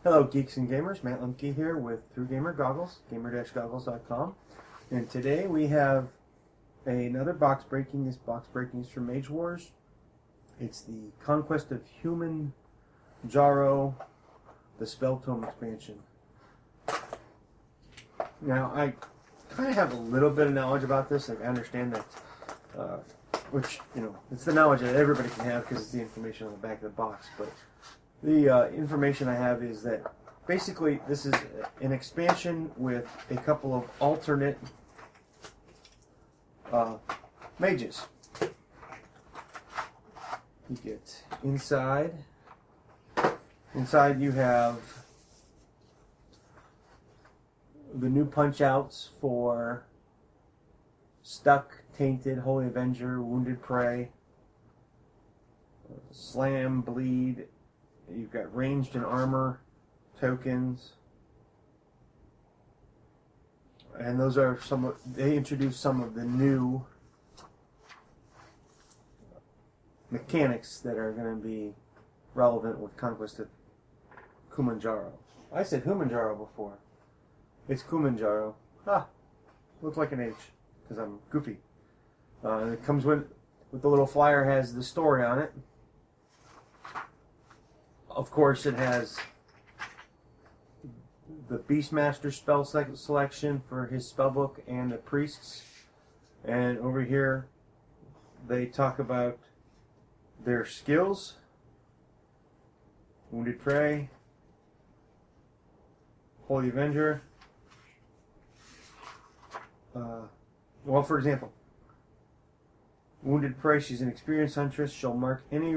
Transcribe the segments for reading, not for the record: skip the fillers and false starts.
Hello geeks and gamers, Matt Lemke here with Through Gamer Goggles, gamer-goggles.com. And today we have another box breaking. This box breaking is from Mage Wars. It's the Conquest of Kumanjaro, the Spell Tome expansion. Now, I kind of have a little bit of knowledge about this. Like, I understand that, which, you know, it's the knowledge that everybody can have because it's the information on the back of the box. But the information I have is that basically this is an expansion with a couple of alternate mages. You get inside. Inside you have the new punch-outs for Stuck, Tainted, Holy Avenger, Wounded Prey, Slam, Bleed. You've got Ranged and Armor tokens. And those are they introduce some of the new mechanics that are going to be relevant with Conquest of Kumanjaro. I said Kumanjaro before. It's Kumanjaro. Looks like an H because I'm goofy. It comes with the little flyer, has the story on it. Of course, it has the Beastmaster spell selection for his spellbook and the Priestess. And over here, they talk about their skills. Wounded Prey, Holy Avenger. Well, for example, Wounded Prey, she's an experienced huntress. She'll mark any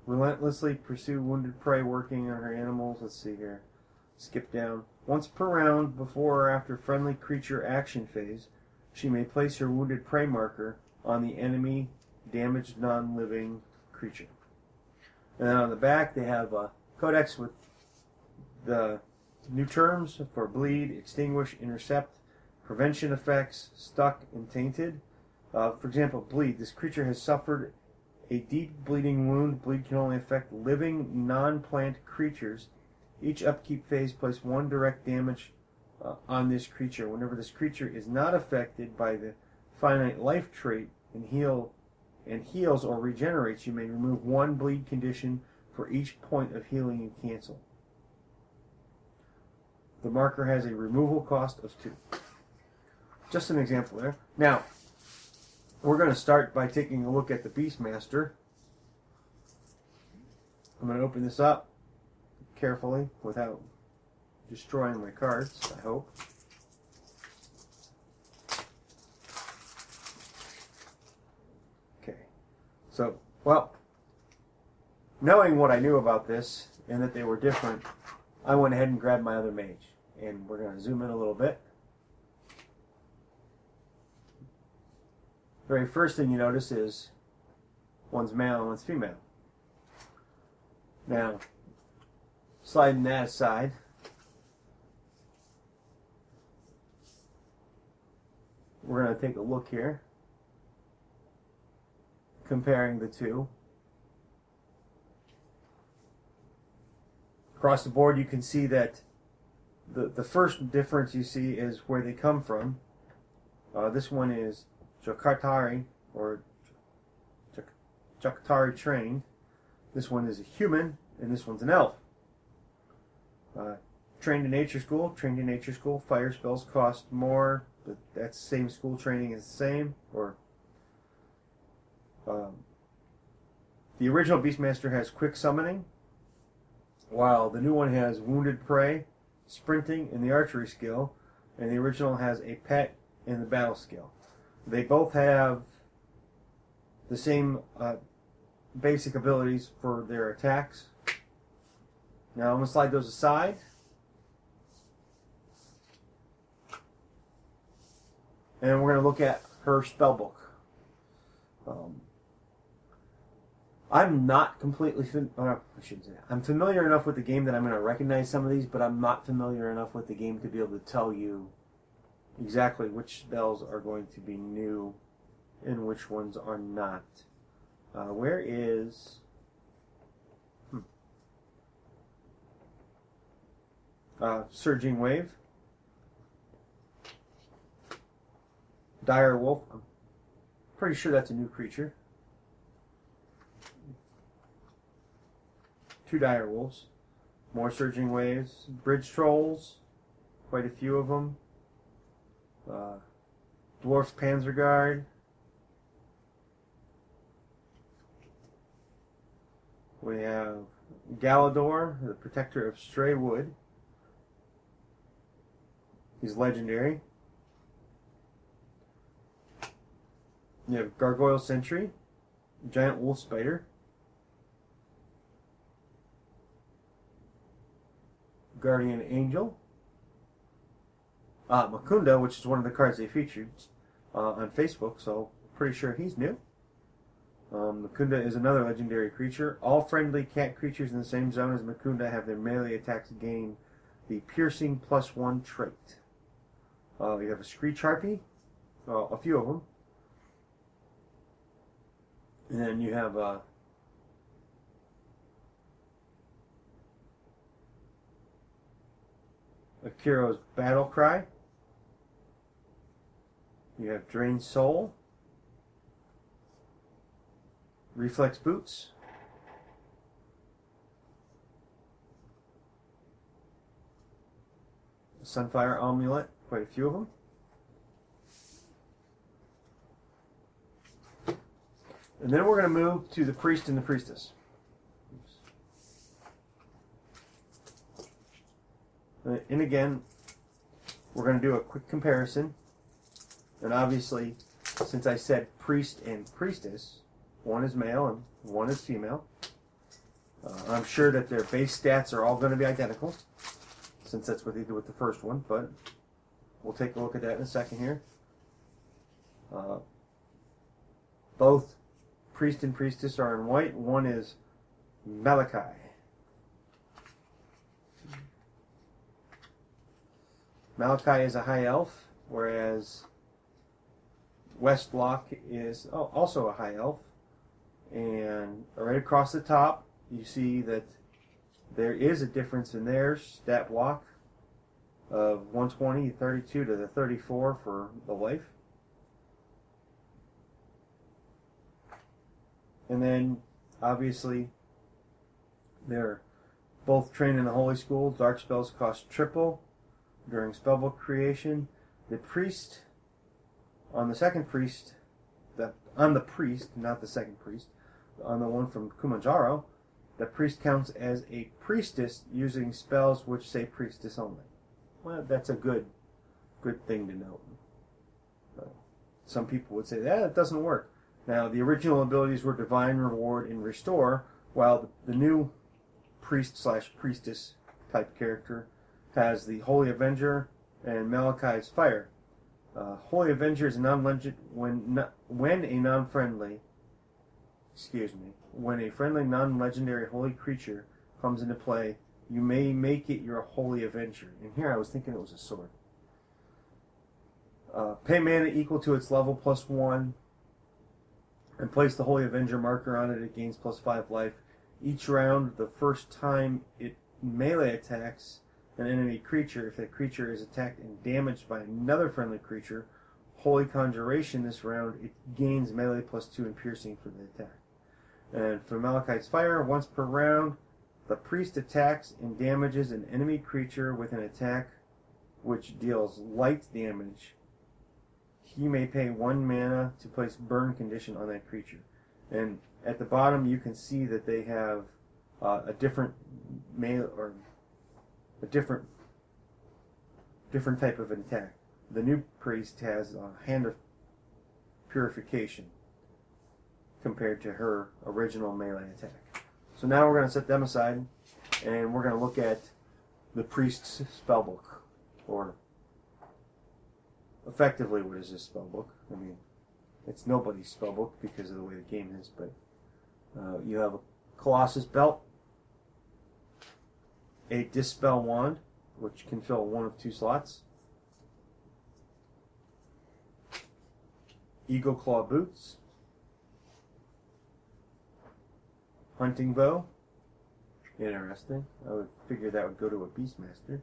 relentlessly pursue wounded prey working on her animals. Let's see here. Skip down. Once per round, before or after friendly creature action phase, she may place her wounded prey marker on the enemy damaged non-living creature. And then on the back, they have a codex with the new terms for bleed, extinguish, intercept, prevention effects, stuck, and tainted. For example, bleed. This creature has suffered a deep bleeding wound. Bleed can only affect living, non-plant creatures. Each upkeep phase place one direct damage on this creature. Whenever this creature is not affected by the finite life trait and heals or regenerates, you may remove one bleed condition for each point of healing you cancel. The marker has a removal cost of 2. Just an example there. Now, we're going to start by taking a look at the Beastmaster. I'm going to open this up carefully without destroying my cards, I hope. Okay. So, well, knowing what I knew about this and that they were different, I went ahead and grabbed my other mage. And we're going to zoom in a little bit. Very first thing you notice is one's male and one's female. Now, sliding that aside, we're going to take a look here, comparing the two. Across the board, you can see that the first difference you see is where they come from. This one is Jakatari, or Jakatari trained. This one is a human, and this one's an elf. Trained in nature school. Fire spells cost more, but that's same school training is the same. Or the original Beastmaster has quick summoning, while the new one has wounded prey, sprinting, and the archery skill, and the original has a pet and the battle skill. They both have the same basic abilities for their attacks. Now I'm going to slide those aside. And we're going to look at her spellbook. I'm not completely I shouldn't say that. I'm familiar enough with the game that I'm going to recognize some of these, but I'm not familiar enough with the game to be able to tell you exactly which spells are going to be new and which ones are not. Where is... Surging Wave. Dire Wolf. I'm pretty sure that's a new creature. 2 Dire Wolves. More Surging Waves. Bridge Trolls. Quite a few of them. Dwarf's Panzerguard. We have Galador, the Protector of Stray Wood. He's legendary. You have Gargoyle Sentry, Giant Wolf Spider, Guardian Angel, Mukunda, which is one of the cards they featured on Facebook, so pretty sure he's new. Mukunda is another legendary creature. All friendly cat creatures in the same zone as Mukunda have their melee attacks gain the Piercing +1 trait. You have a Screech Harpy, a few of them. And then you have Akiro's Battle Cry. You have Drained Soul. Reflex Boots. Sunfire Amulet, quite a few of them. And then we're going to move to the Priest and the Priestess. And again, we're going to do a quick comparison. And obviously, since I said Priest and Priestess, one is male and one is female. I'm sure that their base stats are all going to be identical, since that's what they did with the first one, but we'll take a look at that in a second here. Both Priest and Priestess are in white. One is Malachi. Malachi is a high elf, whereas Westlock is also a high elf. And right across the top, you see that there is a difference in their stat block of 120, 32 to the 34 for the life. And then, obviously, they're both trained in the Holy School. Dark spells cost triple during Spellbook creation. The Priest, on the second Priest, on the Priest, not the second Priest, on the one from Kumanjaro, the Priest counts as a Priestess using spells which say Priestess only. Well, that's a good thing to note. Some people would say that doesn't work. Now, the original abilities were Divine, Reward, and Restore, while the new Priest/Priestess type character has the Holy Avenger and Malachi's Fire. Holy Avenger is a non-legend when a friendly non-legendary holy creature comes into play, you may make it your Holy Avenger. And here I was thinking it was a sword. Pay mana equal to its level +1, and place the Holy Avenger marker on it. It gains +5 life. Each round, the first time it melee attacks an enemy creature, if that creature is attacked and damaged by another friendly creature, Holy Conjuration this round, it gains melee +2 and piercing for the attack. And for Malachi's Fire, once per round, the Priest attacks and damages an enemy creature with an attack which deals light damage. He may pay 1 mana to place burn condition on that creature. And at the bottom, you can see that they have a different different type of an attack. The new Priest has a Hand of Purification compared to her original melee attack. So now we're going to set them aside, and we're going to look at the Priest's Spellbook, or effectively, what is this Spellbook? I mean, it's nobody's Spellbook because of the way the game is, but you have a Colossus Belt, a Dispel Wand, which can fill one of 2 slots, Eagle Claw Boots, Hunting Bow. Interesting. I would figure that would go to a Beastmaster.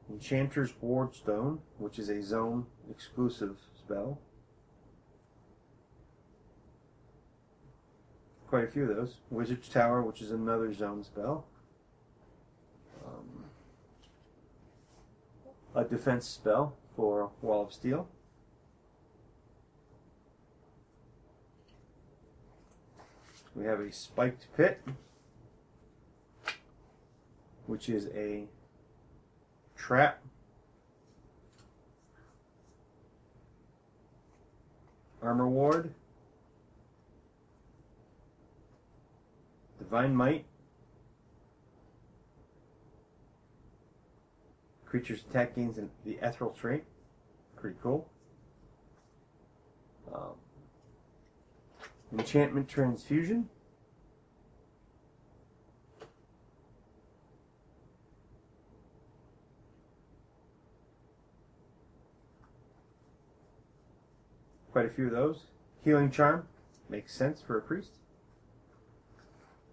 Enchanter's Wardstone, which is a zone exclusive spell. Quite a few of those. Wizard's Tower, which is another zone spell. A defense spell for Wall of Steel. We have a Spiked Pit, which is a trap. Armor Ward. Divine Might. Creature's attack gains the Ethereal trait. Pretty cool. Enchantment Transfusion. Quite a few of those. Healing Charm. Makes sense for a priest.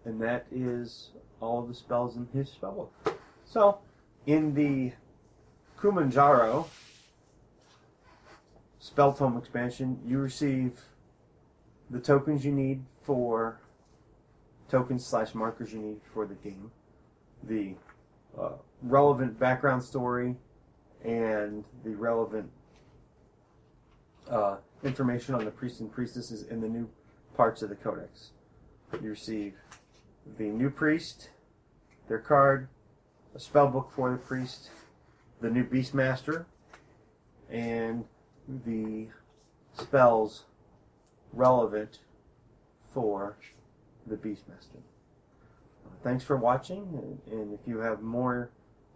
And that is all of the spells in his spellbook. So, in the Kumanjaro Spell Tome expansion, you receive the tokens you need for tokens/markers you need for the game, the relevant background story, and the relevant information on the priests and priestesses in the new parts of the codex. You receive the new priest, their card, a spell book for the priest, the new Beastmaster, and the spells relevant for the Beastmaster. Thanks for watching, and if you have more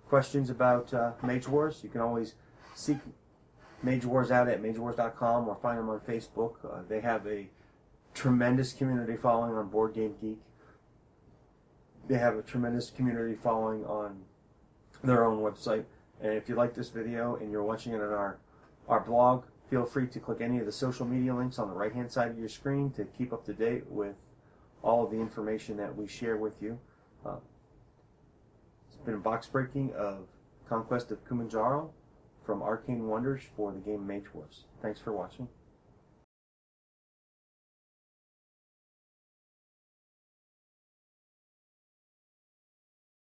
questions about Mage Wars, you can always seek Mage Wars out at magewars.com or find them on Facebook. They have a tremendous community following on Board Game Geek. They have a tremendous community following on their own website. And if you like this video and you're watching it on our blog, feel free to click any of the social media links on the right-hand side of your screen to keep up to date with all of the information that we share with you. It's been a box breaking of Conquest of Kumanjaro from Arcane Wonders for the game Mage Wars. Thanks for watching.